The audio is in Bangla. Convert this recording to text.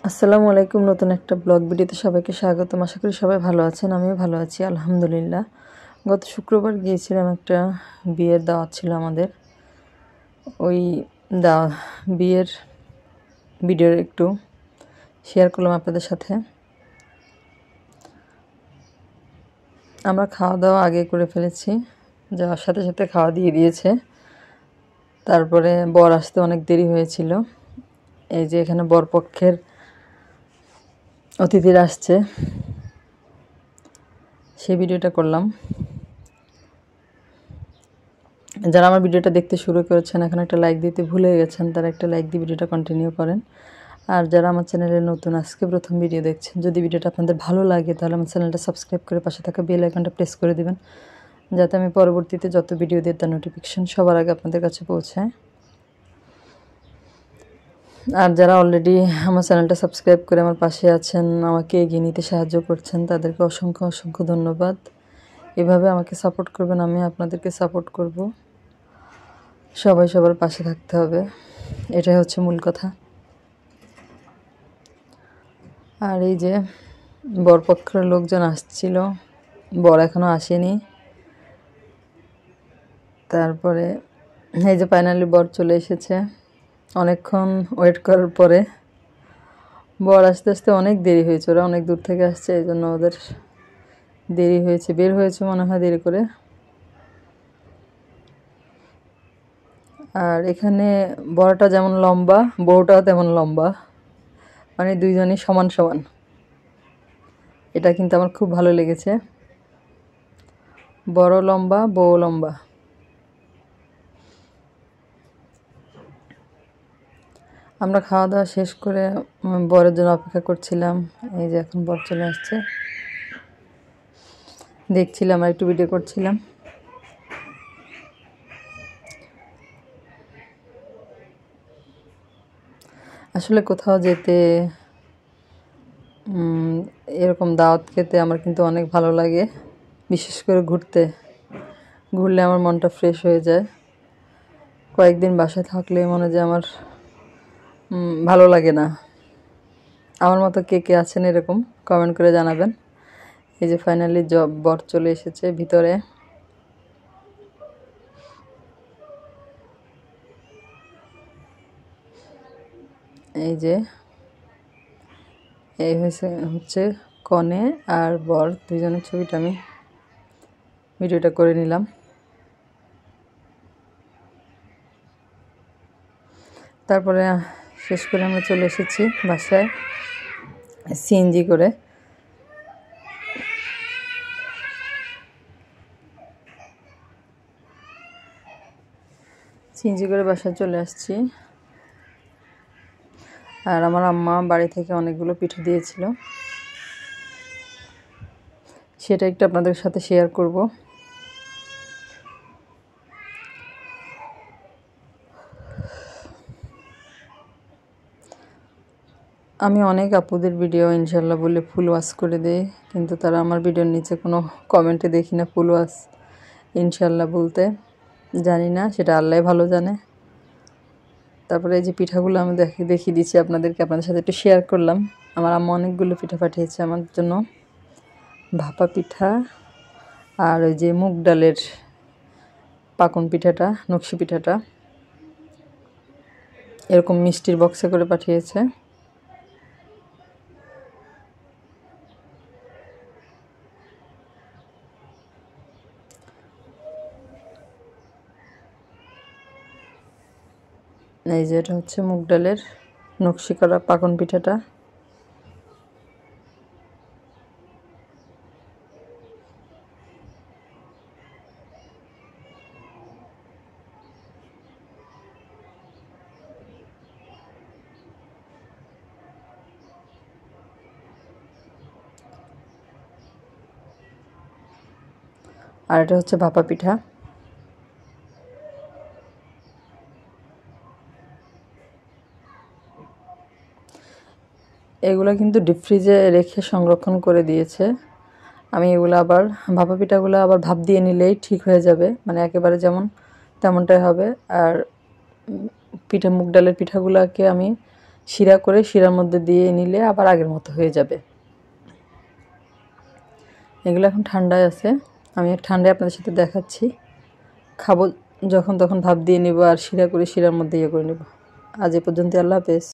আসসালামু আলাইকুম। নতুন একটা ব্লগ ভিডিওতে সবাইকে স্বাগতম। আশা করি সবাই ভালো আছেন, আমিও ভালো আছি আলহামদুলিল্লাহ। গত শুক্রবার গিয়েছিলাম, একটা বিয়ের দাওয়াত ছিল আমাদের। ওই বিয়ের ভিডিও একটু শেয়ার করলাম আপনাদের সাথে। আমরা খাওয়া দাওয়া আগে করে ফেলেছি, যাওয়ার সাথে সাথে খাওয়া দিয়ে দিয়েছে। তারপরে বর আসতে অনেক দেরি হয়েছিল। এই যে এখানে বরপক্ষের অতিথিরা আসছে, সেই ভিডিওটা করলাম। যারা আমার ভিডিওটা দেখতে শুরু করেছেন, এখন একটা লাইক দিতে ভুলে গেছেন, তারা একটা লাইক দিয়ে ভিডিওটা কন্টিনিউ করেন। আর যারা আমার চ্যানেলে নতুন, আজকে প্রথম ভিডিও দেখছেন, যদি ভিডিওটা আপনাদের ভালো লাগে তাহলে আমার চ্যানেলটা সাবস্ক্রাইব করে পাশে থাকা বেল আইকনটা প্রেস করে দিবেন, যাতে আমি পরবর্তীতে যত ভিডিও দিই তার নোটিফিকেশন সবার আগে আপনাদের কাছে পৌঁছায়। আর যারা অলরেডি আমার চ্যানেলটা সাবস্ক্রাইব করে আমার পাশে আছেন, আমাকে এগিয়ে নিতে সাহায্য করছেন, তাদেরকে অসংখ্য অসংখ্য ধন্যবাদ। এভাবে আমাকে সাপোর্ট করবেন, আমি আপনাদেরকে সাপোর্ট করব। সবাই সবার পাশে থাকতে হবে, এটাই হচ্ছে মূল কথা। আর এই যে বরপক্ষের লোকজন আসছিল, বর এখনও আসেনি। তারপরে এই যে ফাইনালি বর চলে এসেছে। অনেকক্ষণ ওয়েট করার পরে বর আসতে আসতে অনেক দেরি হয়েছে, ওরা অনেক দূর থেকে আসছে, এই জন্য ওদের দেরি হয়েছে, বের হয়েছে মনে হয় দেরি করে। আর এখানে বরটা যেমন লম্বা, বউটাও তেমন লম্বা, মানে দুইজনই সমান সমান। এটা কিন্তু আমার খুব ভালো লেগেছে, বড় লম্বা, বউ লম্বা। আমরা খাওয়া দাওয়া শেষ করে বরের জন্য অপেক্ষা করছিলাম। এই যে এখন বর চলে আসছে, দেখছিলাম আর একটু ভিডিও করছিলাম। আসলে কোথাও যেতে, এরকম দাওয়াত খেতে আমার কিন্তু অনেক ভালো লাগে, বিশেষ করে ঘুরলে আমার মনটা ফ্রেশ হয়ে যায়। কয়েকদিন বাসায় থাকলে মনে হয় যে আমার ভালো লাগে না। আমার মতো কে কে আছেন এরকম, কমেন্ট করে জানাবেন। এই যে ফাইনালি বর চলে এসেছে ভিতরে। এই যে এই হচ্ছে কনে আর বর, দুজনের ছবিটা আমি ভিডিওটা করে নিলাম। তারপরে শেষ করে আমরা চলে এসেছি বাসায় সিএনজি করে। বাসায় চলে আসছি। আর আমার আম্মা বাড়ি থেকে অনেকগুলো পিঠা দিয়েছিল, সেটা একটু আপনাদের সাথে শেয়ার করব। আমি অনেক আপুদের ভিডিও ইনশাল্লাহ বলে ফুল ওয়াশ করে দেই, কিন্তু তারা আমার ভিডিওর নিচে কোনো কমেন্টে দেখি না ফুল ওয়াশ ইনশাল্লাহ বলতে। জানি না, সেটা আল্লাহই ভালো জানে। তারপরে এই যে পিঠাগুলো আমি দেখিয়ে দিচ্ছি আপনাদেরকে, আপনাদের সাথে একটু শেয়ার করলাম। আমার আম্মা অনেকগুলো পিঠা পাঠিয়েছে আমার জন্য, ভাপা পিঠা আর ওই যে মুগ ডালের পাকন পিঠাটা, নকশি পিঠাটা, এরকম মিষ্টির বক্সে করে পাঠিয়েছে। এই যে এটা হচ্ছে মুগ ডালের নকশি করা পাকন পিঠাটা। আর এটা হচ্ছে ভাপা পিঠা। এগুলো কিন্তু ডিপ ফ্রিজে রেখে সংরক্ষণ করে দিয়েছে। আমি এগুলো আবার ভাপা পিঠাগুলো আবার ভাপ দিয়ে নিলেই ঠিক হয়ে যাবে, মানে একেবারে যেমন তেমনটাই হবে। আর মুগ ডালের পিঠাগুলোকে আমি শিরা করে শিরার মধ্যে দিয়ে নিলে আবার আগের মতো হয়ে যাবে। এগুলো এখন ঠান্ডায় আছে, আমি ঠান্ডায় আপনাদের সাথে দেখাচ্ছি। খাবো যখন তখন ভাপ দিয়ে নেব আর শিরা করে শিরার মধ্যে ইয়ে করে নেব। আজ এ পর্যন্ত, আল্লাহ হাফেজ।